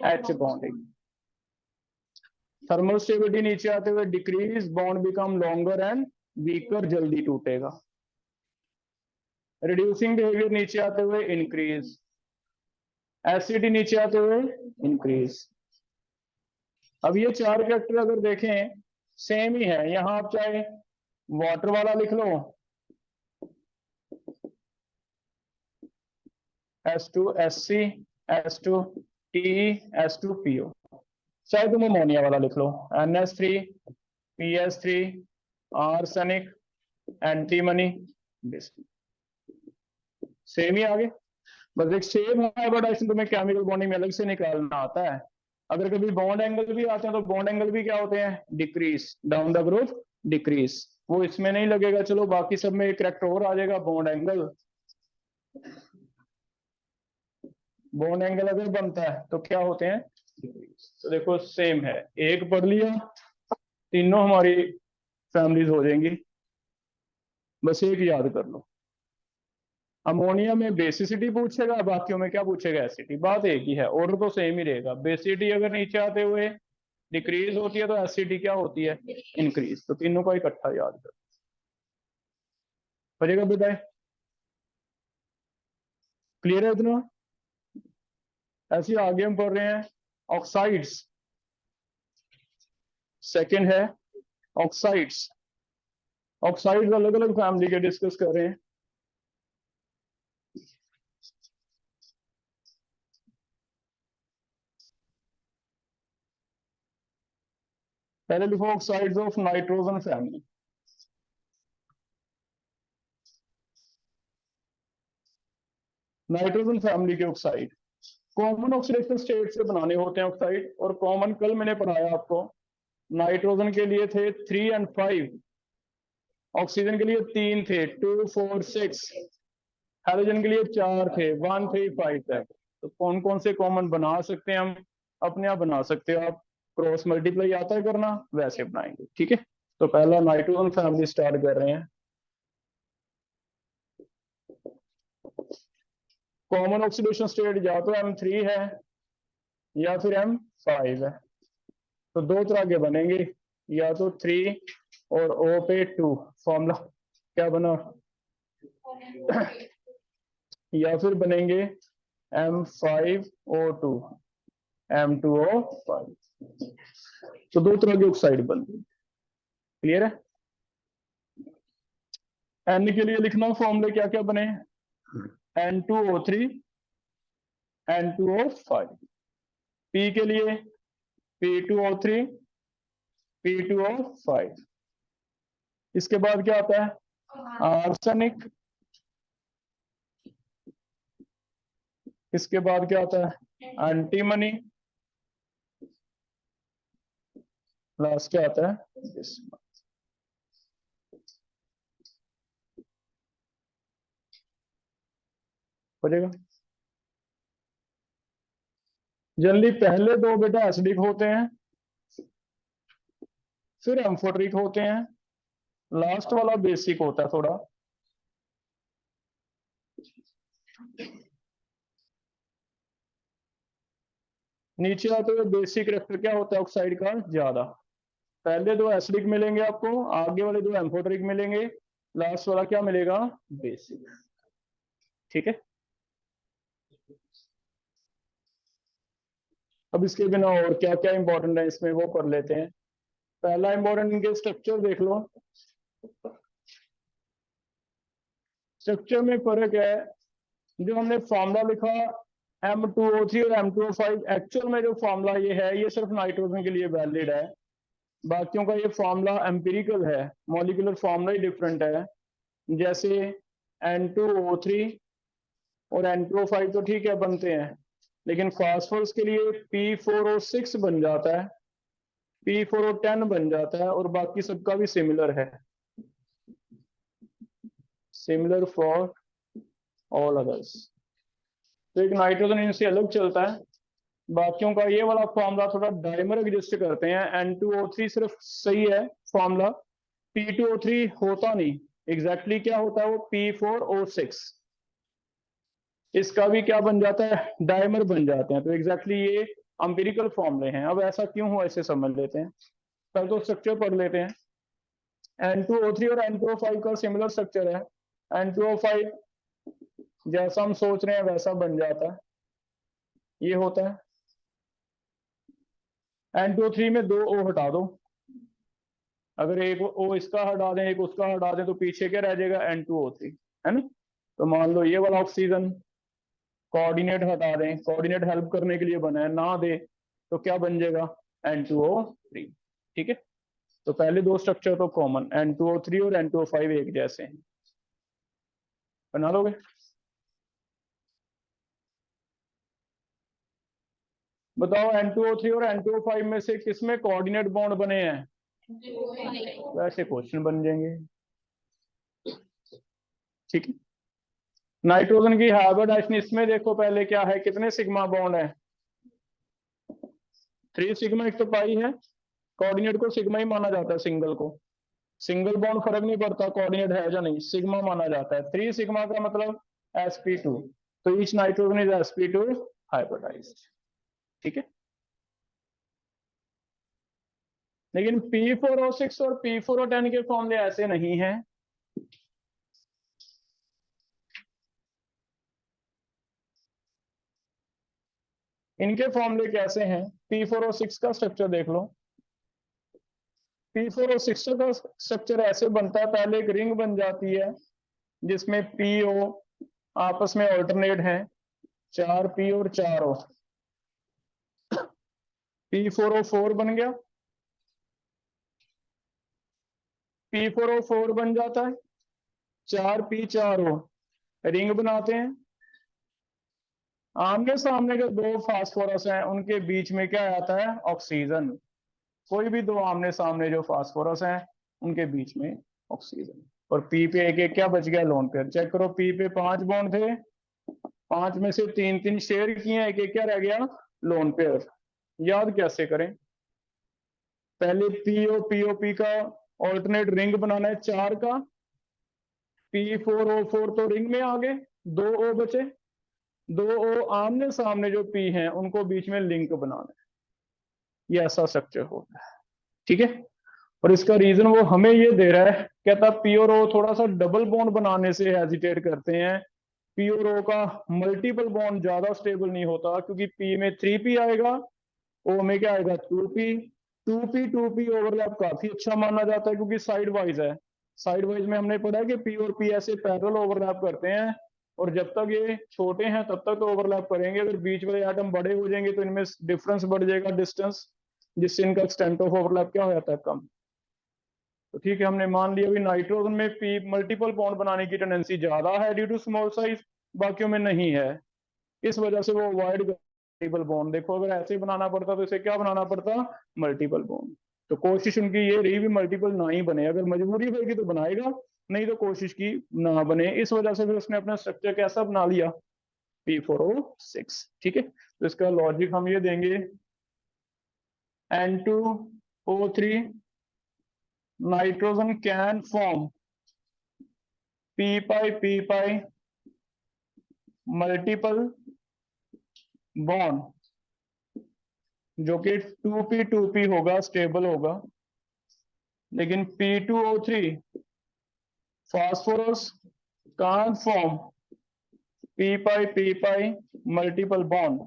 H bonding. Thermal stability नीचे आते हुए decrease, bond become longer and weaker, जल्दी टूटेगा। रिड्यूसिंग बिहेवियर नीचे आते हुए इंक्रीज, एसिडिटी नीचे आते हुए इंक्रीज। अब ये 4 कैरेक्टर अगर देखें सेम ही है, यहां आप चाहे वाटर वाला लिख लो, H2SC, H2TE, H2PO, चाहे तुम अमोनिया वाला लिख लो, NH3, PS3, arsenic, antimony, same ही आगे। बस एक सेम हाइब्रिडाइजेशन तुम्हें केमिकल बॉन्डिंग में अलग से निकालना आता है। अगर कभी बॉन्ड एंगल भी आते हैं तो बॉन्ड एंगल भी क्या होते हैं, decrease, down the group decrease, वो इसमें नहीं लगेगा। चलो बाकी सब में एक करेक्ट और आ जाएगा, बॉन्ड एंगल। बॉन्ड एंगल अगर बनता है तो क्या होते हैं, तो देखो सेम है, एक पढ़ लिया, तीनों हमारी फैमिलीज हो जाएंगी, बस एक याद कर लो। अमोनिया में बेसिसिटी पूछेगा, बाकियों में क्या पूछेगा, एसिडिटी। बात एक ही है, ऑर्डर तो सेम ही रहेगा। बेसिसिटी अगर नीचे आते हुए डिक्रीज होती है तो एसिडिटी क्या होती है, इंक्रीज। तो तीनों का इकट्ठा याद कर पड़ेगा बेटा। क्लियर है इतना। ऐसे आगे हम पढ़ रहे हैं ऑक्साइड्स। सेकंड है ऑक्साइड्स। ऑक्साइड्स अलग अलग फैमिली के डिस्कस कर रहे हैं। पहले लिखो oxides of nitrogen family. Nitrogen family के ऑक्साइड कॉमन ऑक्सीडेशन स्टेट से बनाने होते हैं ऑक्साइड, और कॉमन कल मैंने पढ़ाया आपको, नाइट्रोजन के लिए थे 3 और 5, ऑक्सीजन के लिए 3 थे 2, 4, 6, हाइड्रोजन के लिए 4 थे 1, 3, 5 तक। तो कौन कौन से कॉमन बना सकते हैं हम, अपने आप बना सकते हो आप, क्रॉस मल्टीप्लाई आता है करना, वैसे बनाएंगे। ठीक है, तो पहला नाइट्रोजन फैमिली स्टार्ट कर रहे हैं। कॉमन ऑक्सीडेशन स्टेट या तो M3 है या फिर M5 है। तो दो तरह के बनेंगे, या तो 3 और O पे 2, फॉर्मूला क्या बना, या फिर बनेंगे M5O2, M2O5। तो दो तरह के ऑक्साइड बनते हैं। क्लियर है। N के लिए लिखना फॉर्मूले क्या क्या बने, N2O3, N2O5। P के लिए P2O3, P2O5। इसके बाद क्या आता है, आर्सेनिक। इसके बाद क्या आता है, एंटीमनी। लास्ट क्या आता है, हो जाएगा। जनरली पहले दो बेटा एसिडिक होते हैं, फिर एम्फोटरिक होते हैं, लास्ट वाला बेसिक होता है थोड़ा। नीचे आते हुए बेसिक कैरेक्टर क्या होता है ऑक्साइड का, ज्यादा। पहले दो एसिडिक मिलेंगे आपको, आगे वाले दो एम्फोटरिक मिलेंगे, लास्ट वाला क्या मिलेगा, बेसिक। ठीक है। अब इसके बिना और क्या क्या इंपॉर्टेंट है इसमें वो कर लेते हैं। पहला इंपॉर्टेंट इनके स्ट्रक्चर देख लो। स्ट्रक्चर में फर्क है, जो हमने फॉर्मूला लिखा M2O3 और M2O5, एक्चुअल में जो फॉर्मूला ये है ये सिर्फ नाइट्रोजन के लिए वैलिड है, बाकियों का ये फॉर्मूला एम्पिरिकल है, मॉलिक्यूलर फॉर्मूला ही डिफरेंट है। जैसे N2O3 और N2O5 तो ठीक है बनते हैं, लेकिन फास्फोरस के लिए P4O6 बन जाता है, P4O10 बन जाता है, और बाकी सबका भी सिमिलर है, सिमिलर फॉर ऑल अदर्स। तो एक नाइट्रोजन इनसे अलग चलता है, बाकियों का ये वाला फॉर्मूला थोड़ा डाइमर एग्जिस्ट करते हैं। N2O3 सिर्फ सही है फॉर्मूला, P2O3 होता नहीं, एग्जैक्टली क्या होता है वो P4O6, इसका भी क्या बन जाता है, डाइमर बन जाते हैं। तो एग्जैक्टली ये एम्पिरिकल फॉर्मूले हैं। अब ऐसा क्यों हुआ इसे समझ लेते हैं, पहले तो स्ट्रक्चर पढ़ लेते हैं। N2O3 और N2O5 का सिमिलर स्ट्रक्चर है, N2O5 जैसा हम सोच रहे हैं वैसा बन जाता है, ये होता है। N2O3 में 2 O हटा दो, अगर एक O इसका हटा दें एक उसका हटा दें तो पीछे क्या रह जाएगा, N2O3, है ना। तो मान लो ये वाला ऑक्सीजन कोऑर्डिनेट हटा दें, कोऑर्डिनेट हेल्प करने के लिए बना है, ना दे तो क्या बन जाएगा, N2O3, ठीक है। तो पहले दो स्ट्रक्चर तो कॉमन, N2O3 और N2O5 एक जैसे हैं, बना लोगे। बताओ N2O3 और N2O5 में से किसमें कोऑर्डिनेट बॉन्ड बने हैं, वैसे क्वेश्चन बन जाएंगे, ठीक है। नाइट्रोजन की हाइब्रिडाइजेशन, इसमें देखो पहले क्या है, कितने सिग्मा बॉन्ड है, 3 सिग्मा, एक तो पाई है, कोऑर्डिनेट को सिग्मा ही माना जाता है, सिंगल को, सिंगल बॉन्ड फर्क नहीं पड़ता कोऑर्डिनेट है या नहीं, सिग्मा माना जाता है। 3 सिग्मा का मतलब sp2, तो each nitrogen is sp2 hybridised, ठीक है। लेकिन P4O6 और P4O10 के फॉर्मूले ऐसे नहीं हैं, इनके फॉर्मूले कैसे हैं। P4O6 का स्ट्रक्चर देख लो, P4O6 का स्ट्रक्चर ऐसे बनता है, पहले एक रिंग बन जाती है जिसमें PO आपस में ऑल्टरनेट है, 4 P और 4 O, P4O4 बन गया, P4O4 बन जाता है, 4 P 4 O, रिंग बनाते हैं, आमने सामने जो दो फास्फोरस हैं उनके बीच में क्या आता है, ऑक्सीजन, कोई भी दो आमने सामने जो फास्फोरस हैं उनके बीच में ऑक्सीजन, और पी पे एक एक क्या बच गया, लोन पेयर। चेक करो, पी पे 5 बॉन्ड थे, 5 में से 3 शेयर किए, एक एक क्या रह गया, लोन पेयर। याद कैसे करें, पहले पीओपी का ऑल्टरनेट रिंग बनाना है 4 का, P4O4 तो रिंग में आ गए, 2 O बचे, 2 O आमने सामने जो P हैं उनको बीच में लिंक बनाना है, ये ऐसा स्ट्रक्चर होता है, ठीक है। और इसका रीजन वो हमें ये दे रहा है, कहता P और O थोड़ा सा डबल बॉन्ड बनाने से हेजिटेट करते हैं, P और O का मल्टीपल बॉन्ड ज्यादा स्टेबल नहीं होता, क्योंकि P में 3P आएगा, O में क्या आएगा, 2P, 2P ओवरलैप काफी अच्छा माना जाता है क्योंकि साइड वाइज है। साइड वाइज में हमने पढ़ा कि P और P ऐसे पैरेलल ओवरलैप करते हैं, और जब तक ये छोटे हैं तब तक तो ओवरलैप करेंगे, अगर बीच वाले एटम बड़े हो जाएंगे तो इनमें डिफरेंस बढ़ जाएगा, डिस्टेंस, जिससे इनका एक्सटेंट ऑफ ओवरलैप क्या हो जाता है, कम। तो ठीक है, हमने मान लिया भी नाइट्रोजन में P मल्टीपल बॉन्ड बनाने की टेंडेंसी ज्यादा है ड्यू टू स्मॉल साइज, बाकियों में नहीं है, इस वजह से वो अवॉइड मल्टीपल बॉन्ड। देखो अगर ऐसे बनाना पड़ता तो इसे क्या बनाना पड़ता, मल्टीपल बॉन्ड। तो कोशिश उनकी ये रही भी मल्टीपल ना ही बने, अगर मजबूरी होगी तो बनाएगा, नहीं तो कोशिश की ना बने, इस वजह से फिर उसने अपना स्ट्रक्चर कैसा बना लिया, P4O6, ठीक है। तो इसका लॉजिक हम ये देंगे, N2O3 nitrogen can form p multiple bond जो कि 2p होगा, स्टेबल होगा, लेकिन P2O3 phosphorus can't form p multiple bond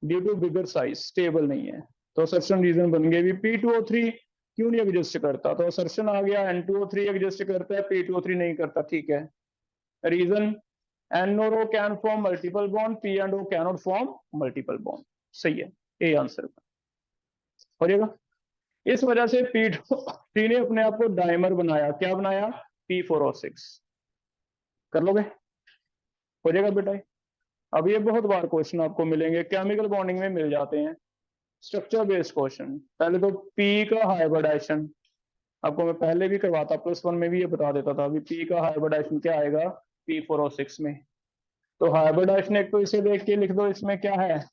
due to bigger size, stable नहीं है। तो असर्शन रीजन बन गए भी P2O3 क्यों नहीं एग्जिस्ट करता, तो असर्शन आ गया N2O3 एग्जिस्ट करता है, P2O3 नहीं करता, ठीक है। रीजन N और O can form multiple bond, P and O can not form multiple bond. सही है, ए आंसर हो जाएगा। इस वजह से P2 ने अपने आप को डाइमर बनाया। क्या बनाया? P4O6। कर लोगे? हो जाएगा बेटा। अब ये बहुत बार क्वेश्चन आपको मिलेंगे, केमिकल बॉन्डिंग में मिल जाते हैं, स्ट्रक्चर बेस्ड क्वेश्चन। पहले तो P का हाइब्रिडाइजेशन आपको मैं पहले भी करवाता, +1 में भी ये बता देता था। अभी P का हाइब्रिडाइजेशन क्या आएगा P4O6 में। तो हाइब्रिडाइजेशन एक तो इसे देख के लिख दो, इसमें क्या है।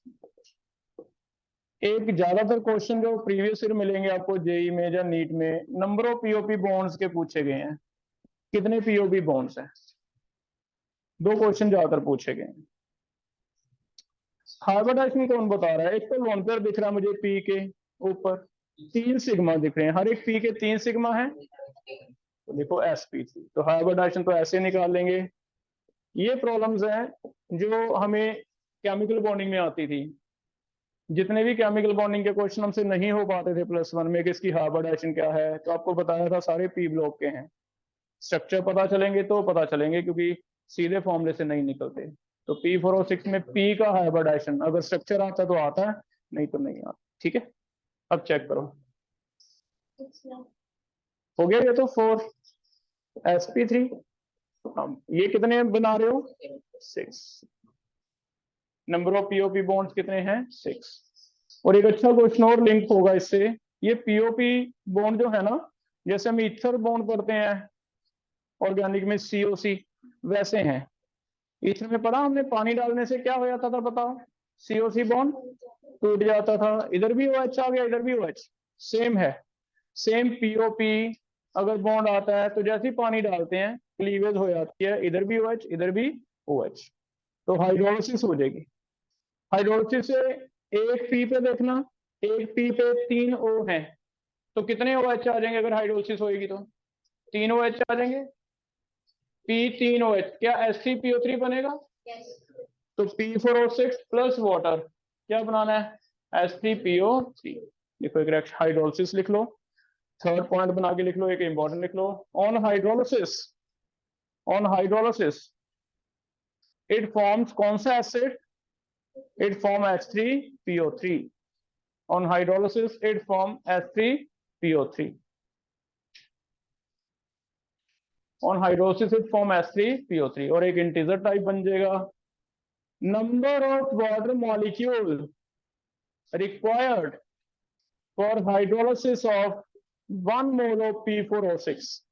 एक ज्यादातर क्वेश्चन जो प्रीवियस ईयर मिलेंगे आपको जेई में या नीट में, नंबर ऑफ पीओपी बॉन्ड्स के पूछे गए हैं। कितने पीओपी बॉन्ड्स हैं, दो क्वेश्चन ज्यादातर पूछे गए हैं। हाइब्रिडाइजेशन कौन बता रहा है? एक तो लोन पेयर दिख रहा है मुझे पी के ऊपर 3 सिग्मा दिख रहे हैं, हर एक पी के 3 सिग्मा है, तो देखो sp3। तो हाइब्रिडाइजेशन तो ऐसे निकाल लेंगे। ये प्रॉब्लम्स हैं जो हमें केमिकल बॉन्डिंग में आती थी। जितने भी केमिकल बॉन्डिंग के क्वेश्चन हमसे नहीं हो पाते थे +1 में कि इसकी हाइब्रिडाइजेशन क्या है, तो आपको बताया था सारे पी ब्लॉक के हैं। स्ट्रक्चर पता चलेंगे तो पता चलेंगे, क्योंकि सीधे फॉर्मूले से नहीं निकलते। तो P4O6 में P का हाइब्रिडाइजेशन अगर स्ट्रक्चर आता तो आता है, नहीं तो नहीं आता। ठीक है, अब चेक करो। हो गया ये तो 4 sp3। ये कितने बना रहे हो? 6। नंबर ऑफ पीओपी बॉन्ड्स कितने हैं? 6। और एक अच्छा क्वेश्चन और लिंक होगा इससे, ये पीओपी बॉन्ड जो है ना, जैसे हम ईथर बॉन्ड पढ़ते हैं ऑर्गेनिक में COC, वैसे हैं। ईथर में पढ़ा हमने, पानी डालने से क्या हो जाता था बताओ? COC बॉन्ड टूट जाता था। इधर भी OH आ गया, इधर भी OH, सेम है। सेम पीओपी अगर बॉन्ड आता है तो जैसे ही पानी डालते हैं क्लीवेज हो जाती है, इधर भी OH इधर भी OH, तो हाइड्रोलिसिस हो जाएगी। हाइड्रोलिसिस से एक पी पे देखना, एक पी पे 3 O है, तो कितने OH आ जाएंगे अगर हाइड्रोलिसिस होगी? तो 3 OH आ जाएंगे। P3OH, क्या H3PO3 बनेगा? तो P4O6 प्लस वाटर क्या बनाना है? H3PO3। लिखो एक हाइड्रोलिसिस लिख लो, थर्ड पॉइंट बना के लिख लो, एक इंपॉर्टेंट लिख लो। On hydrolysis, on hydrolysis it forms कौन सा acid? It form H3PO3। On hydrolysis it form H3PO3। On hydrolysis it form H3PO3। और एक इंटीजर टाइप बन जाएगा। Number of water molecule required for hydrolysis of 1 mole of P4O6।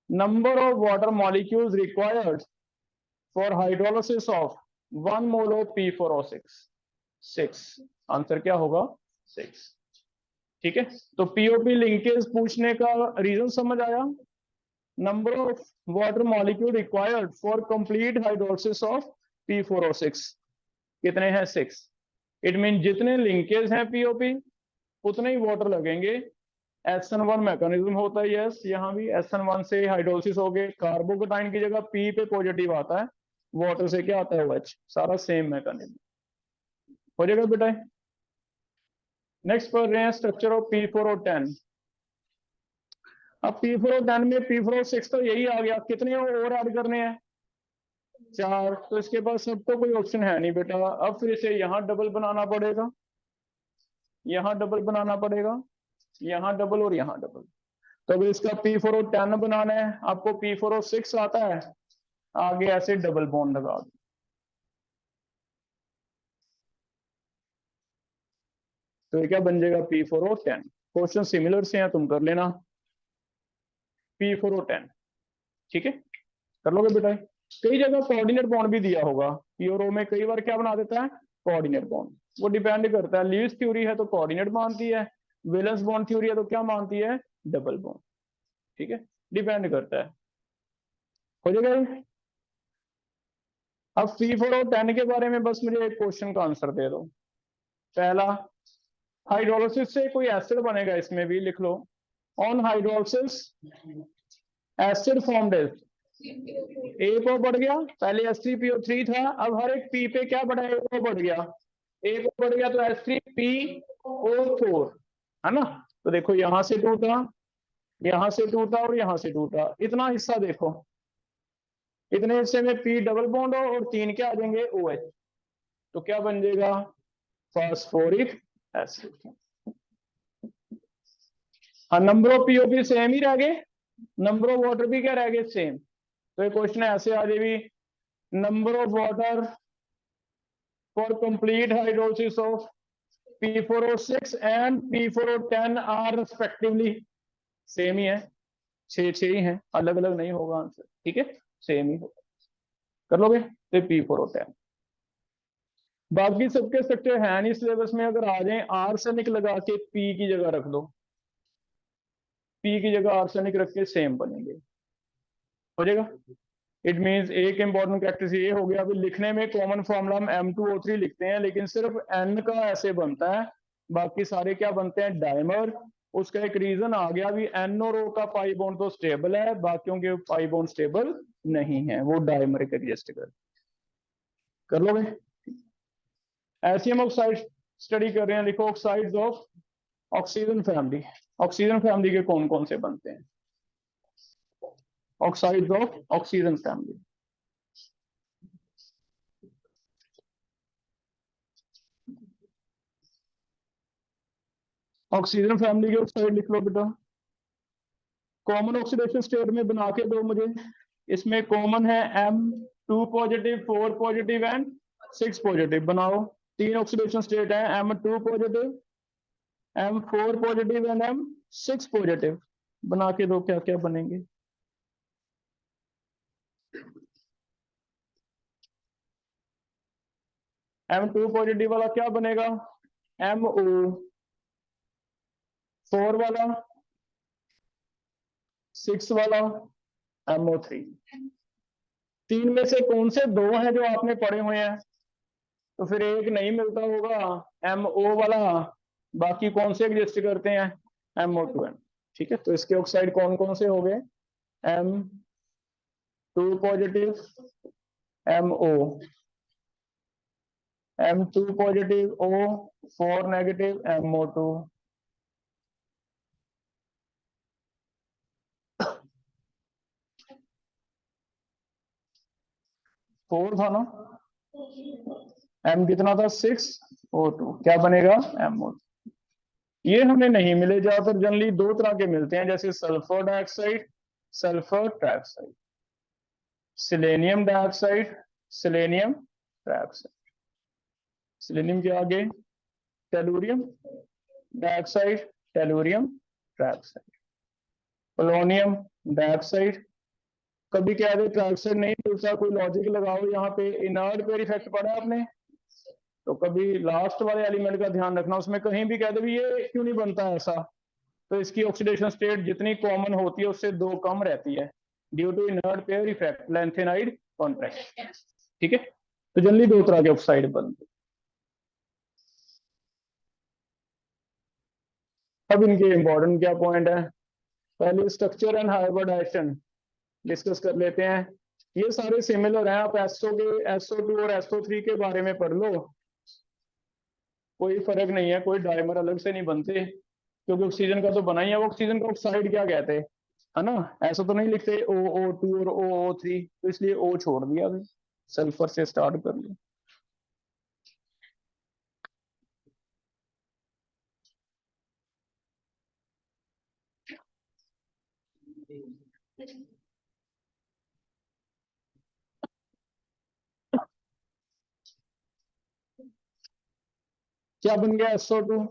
number of water molecules required for hydrolysis of 1 mole of P4O6, 6। Answer क्या होगा? 6। ठीक है, तो पीओपी लिंकेज पूछने का रीजन समझ आया। Number of water molecule required for complete hydrolysis of P4O6 कितने हैं? 6। इट मीन जितने लिंकेज हैं पीओपी उतने ही वाटर लगेंगे। SN1 मैकेनिज्म होता है, यस, यहाँ भी SN1 से हाइड्रोलिसिस हो गए, कार्बोकेटाइन की जगह P पे पॉजिटिव आता है, वाटर से क्या आता है? OH। सारा सेम मैकेनिज्म हो जाएगा बेटा। नेक्स्ट पढ़ रहे हैं स्ट्रक्चर ऑफ P4O10। अब P4O10 में P4O6 तो यही आ गया, कितने और ऐड करने हैं? 4। तो इसके पास सब तो कोई ऑप्शन है नहीं बेटा। अब फिर इसे यहाँ डबल बनाना पड़ेगा, यहाँ डबल बनाना पड़ेगा, यहाँ डबल और यहाँ डबल। तो अगर इसका P4O10 बनाना है, आपको P4O6 आता है, आगे ऐसे डबल बॉन्ड लगा दो। तो ये क्या बन जाएगा? P4O10। क्वेश्चन सिमिलर से हैं, तुम कर लेना। P4O10, ठीक है, कर लोगे बेटा। कई जगह कोऑर्डिनेट बॉन्ड भी दिया होगा, P और O में कई बार क्या बना देता है? Coordinate bond. वो डिपेंड करता है, लीव्स थ्योरी है तो कोऑर्डिनेट मानती है, वैलेंस बॉन्ड थ्योरी है तो क्या मानती है? Double bond. ठीक है, डिपेंड करता है। हो जाएगा। अब P4O10 के बारे में बस मुझे एक क्वेश्चन का आंसर दे दो। पहला, हाइड्रोलिसिस से कोई एसिड बनेगा, इसमें भी लिख लो। On hydrolysis acid formed is, एक और बढ़ गया, पहले H3PO3 था, अब हर एक P पे क्या बढ़ा? एक और बढ़ गया, एक और बढ़ गया तो H3PO4 है ना। तो देखो यहां से टूटा, यहां से टूटा और यहां से टूटा, इतना हिस्सा देखो, इतने हिस्से में पी डबल बॉन्ड हो और 3 क्या आ जाएंगे OH, तो क्या बन जाएगा फास्फोरिक एसिड। हाँ, नंबर ऑफ पीओपी सेम ही रह गए, नंबर ऑफ वाटर भी क्या रह गए सेम। तो ये क्वेश्चन ऐसे आ जाएगी, number of water for complete hydrolysis of P4O6 and P4O10 are respectively same ही है, 6 ही है, अलग अलग नहीं होगा आंसर, ठीक है, सेम ही होगा। कर लोगे तो P4O10। बाकी सबके स्ट्रक्चर है नहीं सिलेबस में, अगर आ जाए आर्सेनिक लगा के पी की जगह रख दो, पी की जगह आर्सेनिक रख के सेम बनेंगे, हो जाएगा। इट मींस एक इंपॉर्टेंट कैरेक्टरिस्टिक ये हो गया, अभी लिखने में कॉमन फॉर्मूला हम M2O3 लिखते हैं, लेकिन सिर्फ N का ऐसे बनता है, बाकी सारे क्या बनते हैं डाइमर। उसका एक रीजन आ गया, अभी N और O का पाई बॉन्ड तो स्टेबल है, बाकियों के पाई बॉन्ड स्टेबल नहीं है, वो डाइमर के एग्जिस्ट कर लोगे। ऐसे हम ऑक्साइड स्टडी कर रहे हैं, लिखो oxides of oxygen family. Oxygen family के कौन कौन से बनते हैं, oxides of oxygen family. Oxygen family के ऑक्साइड लिख लो बेटा, कॉमन ऑक्सीडेशन स्टेट में बना के दो मुझे। इसमें कॉमन है M2 positive, 4 positive and 6 positive, बनाओ। 3 ऑक्सीडेशन स्टेट है, M2 positive, M4 positive and M6 positive, बना के दो क्या क्या बनेंगे। M2 पॉजिटिव वाला क्या बनेगा MO4 वाला, 6 वाला MO3। 3 में से कौन से 2 हैं जो आपने पढ़े हुए हैं, तो फिर एक नहीं मिलता होगा MO वाला, बाकी कौन से एग्जिस्ट करते हैं MO2N। ठीक है, तो इसके ऑक्साइड कौन कौन से हो गए M2 positive, MO, M2 positive, O4 negative, MO2। 4 था ना, M कितना था 6, O2 क्या बनेगा MO। ये हमें नहीं मिले, ज्यादातर जनरली 2 तरह के मिलते हैं, जैसे sulphur dioxide, sulphur trioxide, selenium dioxide, selenium trioxide. Selenium के आगे tellurium dioxide, tellurium trioxide, polonium dioxide. कभी कह दे ट्राइऑक्साइड नहीं मिलता, कोई लॉजिक लगाओ, यहाँ पे इनर्ट पेयर इफेक्ट पड़ा आपने, तो कभी लास्ट वाले एलिमेंट का ध्यान रखना, उसमें कहीं भी कह दे भी ये क्यों नहीं बनता ऐसा, तो इसकी ऑक्सीडेशन स्टेट जितनी कॉमन होती है उससे 2 कम रहती है, due to inert pair effect, lanthanide contraction. ठीक है, तो जनरली 2 तरह के ऑक्साइड बनते। अब इनके इंपॉर्टेंट क्या पॉइंट है, पहले स्ट्रक्चर एंड हाइब्रिडाइजेशन डिस्कस कर लेते हैं। ये सारे सिमिलर हैं, आप SO के SO2 और SO3 के बारे में पढ़ लो, कोई फर्क नहीं है, कोई डाइमर अलग से नहीं बनते, क्योंकि ऑक्सीजन का तो बना ही है। वो ऑक्सीजन का ऑक्साइड क्या कहते हैं, है ना, ऐसा तो नहीं लिखते OO2 और OO3, तो इसलिए O छोड़ दिया अभी, सल्फर से स्टार्ट कर लिया। क्या बन गया SO2,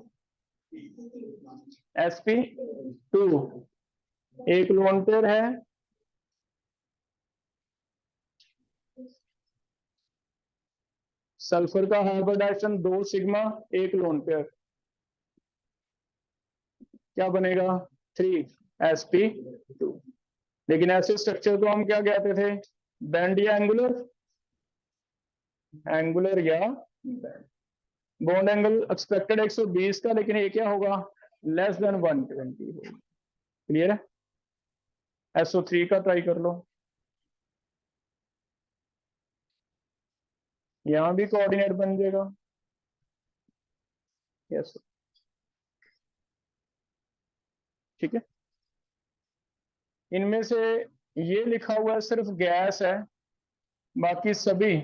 sp2, एक लोन पेयर है, सल्फर का हाइब्रिडाइजेशन 2 सिग्मा, एक लोन पेयर, क्या बनेगा 3sp2। लेकिन ऐसे स्ट्रक्चर को हम क्या कहते थे, बैंड या एंगुलर, एंगुलर या बैंड। बॉन्ड एंगल एक्सपेक्टेड 120 का, लेकिन ये क्या होगा लेस देन 120 होगा। क्लियर है, SO3 का ट्राई कर लो, यहां भी कोऑर्डिनेट बन जाएगा। यस, ठीक है। इनमें से ये लिखा हुआ है सिर्फ गैस है, बाकी सभी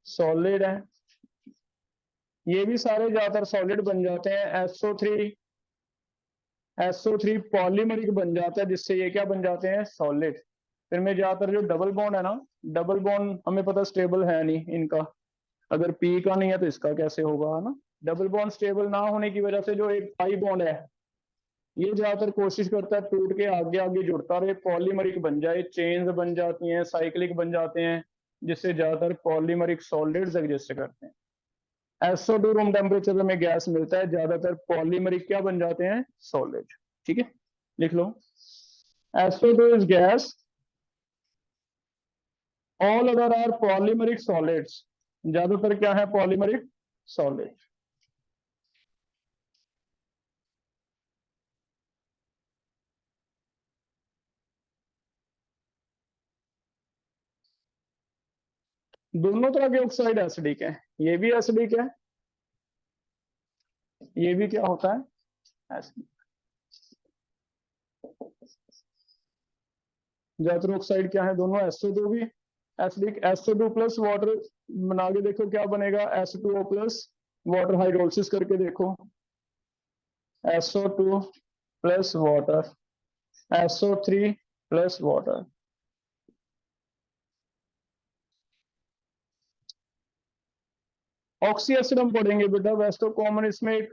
सॉलिड है। ये भी सारे ज्यादातर सॉलिड बन जाते हैं। SO3 पॉलीमरिक बन जाता है, जिससे ये क्या बन जाते हैं, सॉलिड। फिर में ज्यादातर जो डबल बॉन्ड है ना, डबल बॉन्ड हमें पता स्टेबल है नहीं इनका। अगर पी का नहीं है तो इसका कैसे होगा, है ना। डबल बॉन्ड स्टेबल ना होने की वजह से जो एक पाई बॉन्ड है, ये ज्यादातर कोशिश करता है टूट के आगे आगे जुड़ता रहे, पॉलीमरिक बन जाए, चेन्स बन जाती हैं, साइक्लिक बन जाते हैं, जिससे ज्यादातर पॉलीमरिक सॉलिड्स एग्जिस्ट करते हैं। SO2 रूम टेम्परेचर पे हमें गैस मिलता है, ज्यादातर पॉलीमरिक क्या बन जाते हैं, सॉलिड। ठीक है, लिख लो। SO2 is gas, all other are polymeric solids. ज्यादातर क्या है, पॉलीमरिक सॉलिड। दोनों तरह के ऑक्साइड एसिडिक है, ये भी एसिडिक है, ये भी क्या होता है, एसिडिक। ज्यादातर ऑक्साइड क्या है, दोनों। SO2 भी एसिडिक, SO2 प्लस वाटर बना के देखो क्या बनेगा, H2O प्लस वाटर, हाइड्रोलिसिस करके देखो, SO2 plus water, SO3 plus water. Oxy acid हम पढ़ेंगे बेटा, वैसे तो कॉमन इसमें एक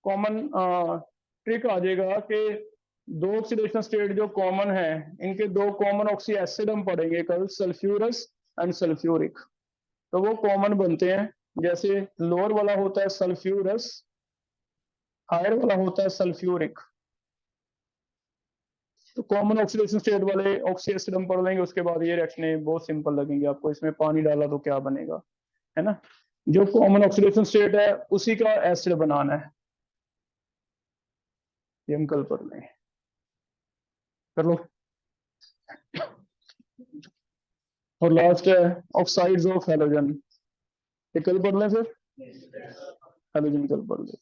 कॉमन ट्रिक आ जाएगा कि दो ऑक्सीडेशन स्टेट जो कॉमन है, इनके दो कॉमन ऑक्सी एसिड हम पढ़ेंगे कल, सल्फ्यूरस एंड सल्फ्यूरिक। तो वो कॉमन बनते हैं, जैसे लोअर वाला होता है सल्फ्यूरस, हायर वाला होता है सल्फ्यूरिक। तो कॉमन ऑक्सीडेशन स्टेट वाले ऑक्सी एसिड हम पढ़ लेंगे, उसके बाद ये रिएक्शन बहुत सिंपल लगेंगे आपको। इसमें पानी डाला तो क्या बनेगा, है ना। जो कॉमन ऑक्सीडेशन स्टेट है उसी का एसिड बनाना है, ये हम कल पढ़ लेंगे। कर लो। और लास्ट है ऑक्साइड्स ऑफ हैलोजन, ये कल पढ़ लें फिर, हैलोजन कल पढ़ लें।